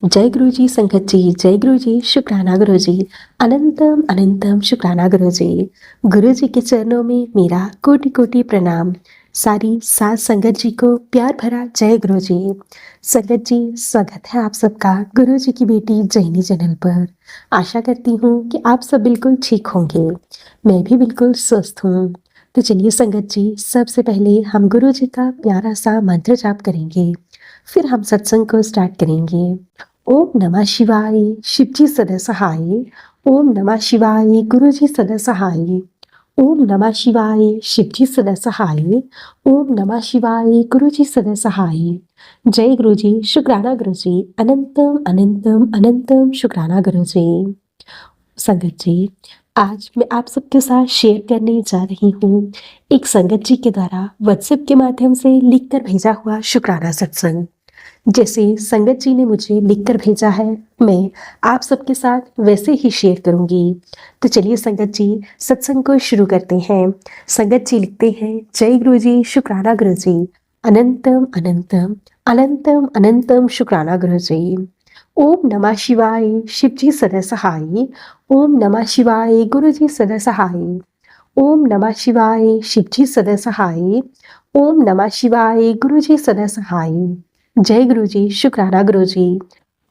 जय गुरुजी संगत जी, जय गुरुजी, शुक्राना गुरुजी, अनंतम अनंतम शुक्राना गुरुजी। गुरुजी के चरणों में मेरा कोटि कोटि प्रणाम। सारी सात संगत जी को प्यार भरा जय गुरुजी। संगत जी, स्वागत है आप सबका गुरुजी की बेटी जैनी चैनल पर। आशा करती हूँ कि आप सब बिल्कुल ठीक होंगे। मैं भी बिल्कुल स्वस्थ हूँ। तो चलिए संगत जी, सबसे पहले हम गुरुजी का प्यारा सा मंत्र जाप करेंगे, फिर हम सत्संग को स्टार्ट करेंगे। ओम नमः शिवाय, शिवजी सदा सहाय। ओम नमः शिवाय, गुरुजी सदा सहाय। ओम नमः शिवाय, शिवजी सदा सहाय। ओम नमः शिवाय, गुरुजी सदा सहाय। जय गुरुजी, शुक्राना गुरुजी, अनंतम अनंतम अनंतम शुक्राना गुरुजी। संगत जी, आज मैं आप सबके साथ शेयर करने जा रही हूँ एक संगत जी के द्वारा व्हाट्सएप के माध्यम से लिखकर भेजा हुआ शुक्राना सत्संग। जैसे संगत जी ने मुझे लिखकर भेजा है, मैं आप सबके साथ वैसे ही शेयर करूंगी। तो चलिए संगत जी, सत्संग को शुरू करते हैं। संगत जी लिखते हैं, जय गुरु जी, शुक्राना गुरु जी, अनंतम अनंतम अनंतम अनंतम शुक्राना गुरु जी। ओम नमः शिवाय, शिव जी सदा सहाय। ओम नमः शिवाय, गुरु जी सदा सहाय। ओम नमः शिवाय, शिव जी सदा सहाय। ओम नमः शिवाय, गुरु जी सदा सहाय। जय गुरु जी, शुक्राना गुरु जी।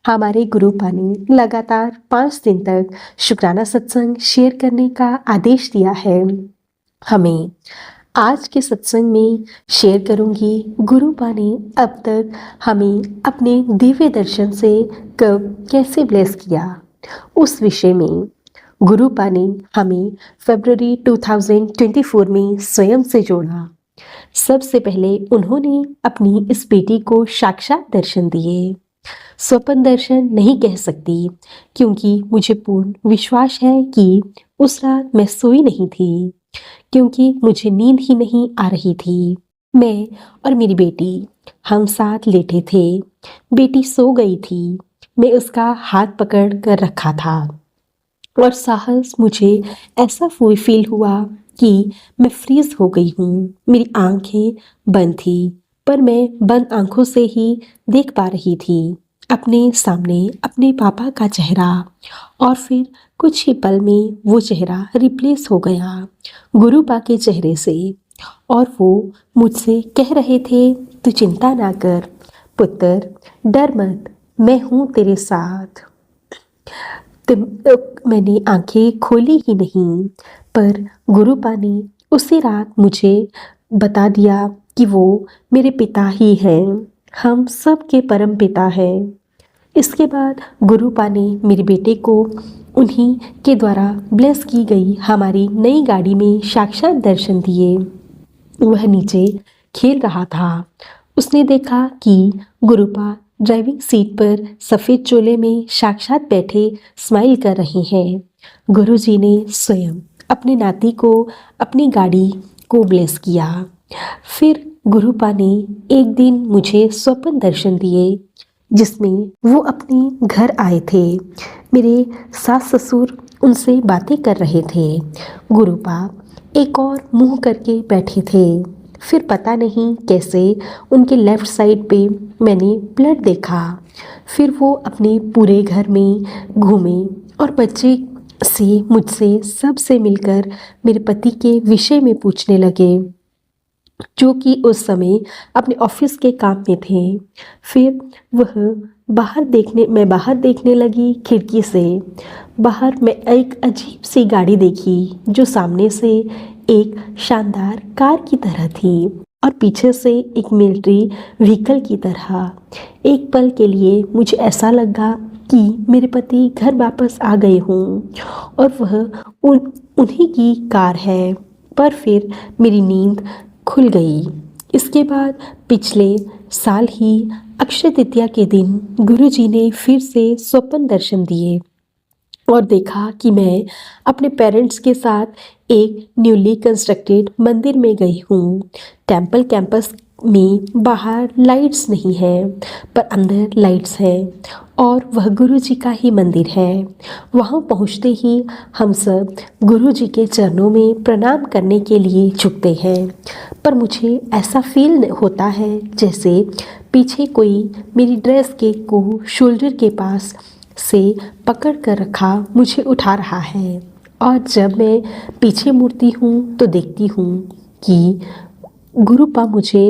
हमारे गुरुपा ने लगातार 5 दिन तक शुक्राना सत्संग शेयर करने का आदेश दिया है हमें। आज के सत्संग में शेयर करूंगी गुरुपा ने अब तक हमें अपने दिव्य दर्शन से कब कैसे ब्लेस किया, उस विषय में। गुरुपा ने हमें फरवरी 2024 में स्वयं से जोड़ा। सबसे पहले उन्होंने अपनी इस बेटी को साक्षात दर्शन दिए। स्वप्न दर्शन नहीं कह सकती, क्योंकि मुझे पूर्ण विश्वास है कि उस रात मैं सोई नहीं थी, क्योंकि मुझे नींद ही नहीं आ रही थी। मैं और मेरी बेटी हम साथ लेटे थे। बेटी सो गई थी। मैं उसका हाथ पकड़ कर रखा था और साहस मुझे ऐसा फील हुआ कि मैं फ्रीज हो गई हूँ। मेरी आंखें बंद थी, पर मैं बंद आंखों से ही देख पा रही थी अपने सामने अपने पापा का चेहरा। और फिर कुछ ही पल में वो चेहरा रिप्लेस हो गया गुरुपा के चेहरे से, और वो मुझसे कह रहे थे, तू चिंता ना कर पुत्र, डर मत, मैं हूँ तेरे साथ। मैंने आंखें खोली ही नहीं, पर गुरुपा ने उसी रात मुझे बता दिया कि वो मेरे पिता ही हैं, हम सब के परम पिता हैं। इसके बाद गुरुपा ने मेरे बेटे को उन्हीं के द्वारा ब्लेस की गई हमारी नई गाड़ी में साक्षात दर्शन दिए। वह नीचे खेल रहा था। उसने देखा कि गुरुपा ड्राइविंग सीट पर सफेद चोले में साक्षात बैठे स्माइल कर रहे हैं। गुरुजी ने स्वयं अपने नाती को अपनी गाड़ी को ब्लेस किया। फिर गुरुपा ने एक दिन मुझे स्वप्न दर्शन दिए, जिसमें वो अपने घर आए थे। मेरे सास ससुर उनसे बातें कर रहे थे। गुरुपा एक और मुंह करके बैठे थे। फिर पता नहीं कैसे उनके लेफ्ट साइड पे मैंने ब्लड देखा। फिर वो अपने पूरे घर में घूमे और बच्चे से मुझसे सबसे मिलकर मेरे पति के विषय में पूछने लगे, जो कि उस समय अपने ऑफिस के काम में थे। फिर मैं बाहर देखने लगी खिड़की से। बाहर मैं एक अजीब सी गाड़ी देखी, जो सामने से एक शानदार कार की तरह थी और पीछे से एक मिलिट्री व्हीकल की तरह। एक पल के लिए मुझे ऐसा लगा कि मेरे पति घर वापस आ गए हों और वह उन्हीं की कार है। पर फिर मेरी नींद खुल गई। इसके बाद पिछले साल ही अक्षय तृतीया के दिन गुरुजी ने फिर से स्वप्न दर्शन दिए और देखा कि मैं अपने पेरेंट्स के साथ एक न्यूली कंस्ट्रक्टेड मंदिर में गई हूँ। टेम्पल कैंपस में बाहर लाइट्स नहीं है पर अंदर लाइट्स हैं और वह गुरु जी का ही मंदिर है। वहाँ पहुँचते ही हम सब गुरु जी के चरणों में प्रणाम करने के लिए झुकते हैं, पर मुझे ऐसा फील होता है जैसे पीछे कोई मेरी ड्रेस के को शोल्डर के पास से पकड़ कर रखा मुझे उठा रहा है। और जब मैं पीछे मुड़ती हूँ तो देखती हूँ कि गुरुपा मुझे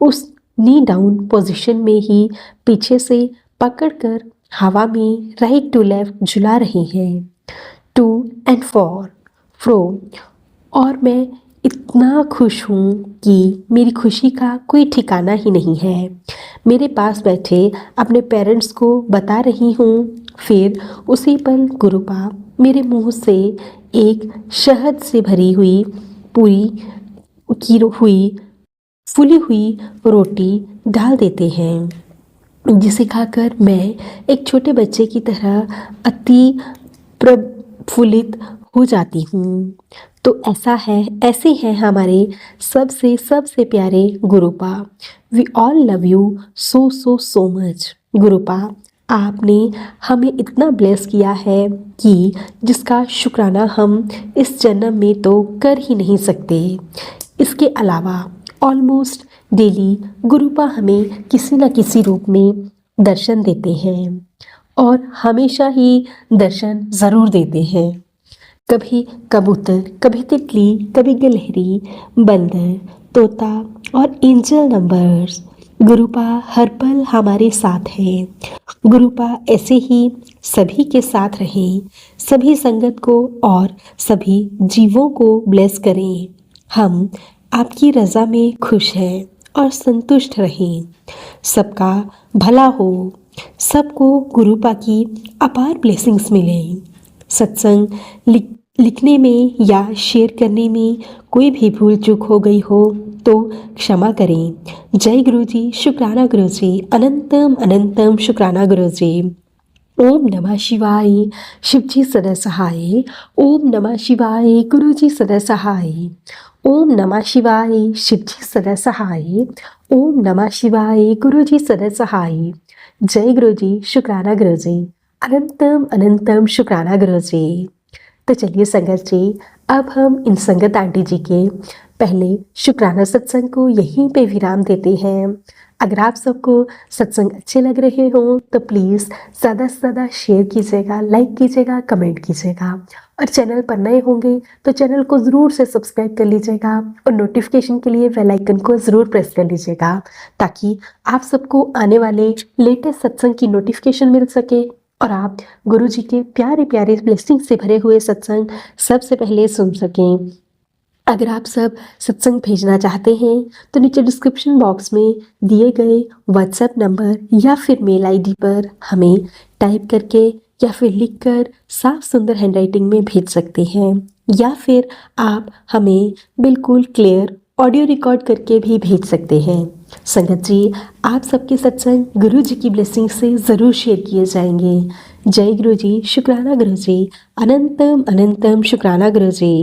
उस नी डाउन पोजीशन में ही पीछे से पकड़कर हवा में राइट टू लेफ्ट झुला रहे हैं, टू एंड फ्रो। और मैं इतना खुश हूँ कि मेरी खुशी का कोई ठिकाना ही नहीं है। मेरे पास बैठे अपने पेरेंट्स को बता रही हूँ, फिर उसी पल गुरुपा मेरे मुंह से एक शहद से भरी हुई पूरी की हुई फूली हुई रोटी डाल देते हैं, जिसे खाकर मैं एक छोटे बच्चे की तरह अति प्रफुल्लित हो जाती हूँ। तो ऐसे हैं हमारे सबसे सबसे प्यारे Gurupa. We all love you so so so much. Gurupa, आपने हमें इतना ब्लेस किया है कि जिसका शुक्राना हम इस जन्म में तो कर ही नहीं सकते। इसके अलावा ऑलमोस्ट डेली गुरुपा हमें किसी न किसी रूप में दर्शन देते हैं और हमेशा ही दर्शन ज़रूर देते हैं। कभी कबूतर, कभी तितली, कभी गिलहरी, बंदर, तोता और एंजल नंबर्स। गुरुपा हर पल हमारे साथ है। गुरुपा ऐसे ही सभी के साथ रहें, सभी संगत को और सभी जीवों को ब्लेस करें। हम आपकी रज़ा में खुश हैं और संतुष्ट रहें। सबका भला हो, सबको गुरुपा की अपार ब्लेसिंग्स मिलें। सत्संग लिखने में या शेयर करने में कोई भी भूल चूक हो गई हो तो क्षमा करें। जय गुरु जी, शुक्राना गुरु जी, अनंतम अनंतम शुक्राना गुरु जी। ओम नमः शिवाय, शिव जी सदा सहाय। ओम नमः शिवाय, गुरु जी सदा सहाय। ओम नमः शिवाय, शिव जी सदा सहाय। ओम नमः शिवाय, गुरु जी सदा सहाय। जय गुरु जी, शुक्राना गुरु जी, अनंतम अनंतम शुक्राना गुरु जी। तो चलिए संगत जी, अब हम इन संगत आंटी जी के पहले शुक्राना सत्संग को यहीं पे विराम देते हैं। अगर आप सबको सत्संग अच्छे लग रहे हो तो प्लीज़ ज़्यादा से ज़्यादा शेयर कीजिएगा, लाइक कीजिएगा, कमेंट कीजिएगा। और चैनल पर नए होंगे तो चैनल को ज़रूर से सब्सक्राइब कर लीजिएगा और नोटिफिकेशन के लिए बेल आइकन को ज़रूर प्रेस कर लीजिएगा, ताकि आप सबको आने वाले लेटेस्ट सत्संग की नोटिफिकेशन मिल सके और आप गुरु जी के प्यारे प्यारे ब्लेसिंग से भरे हुए सत्संग सबसे पहले सुन सकें। अगर आप सब सत्संग भेजना चाहते हैं तो नीचे डिस्क्रिप्शन बॉक्स में दिए गए व्हाट्सएप नंबर या फिर मेल आईडी पर हमें टाइप करके या फिर लिखकर साफ सुंदर हैंडराइटिंग में भेज सकते हैं, या फिर आप हमें बिल्कुल क्लियर ऑडियो रिकॉर्ड करके भी भेज सकते हैं। संगत जी, आप सबके सत्संग गुरु जी की ब्लेसिंग से ज़रूर शेयर किए जाएंगे। जय गुरु जी, शुक्राना गुरु जी, अनंतम अनंतम शुक्राना गुरु जी।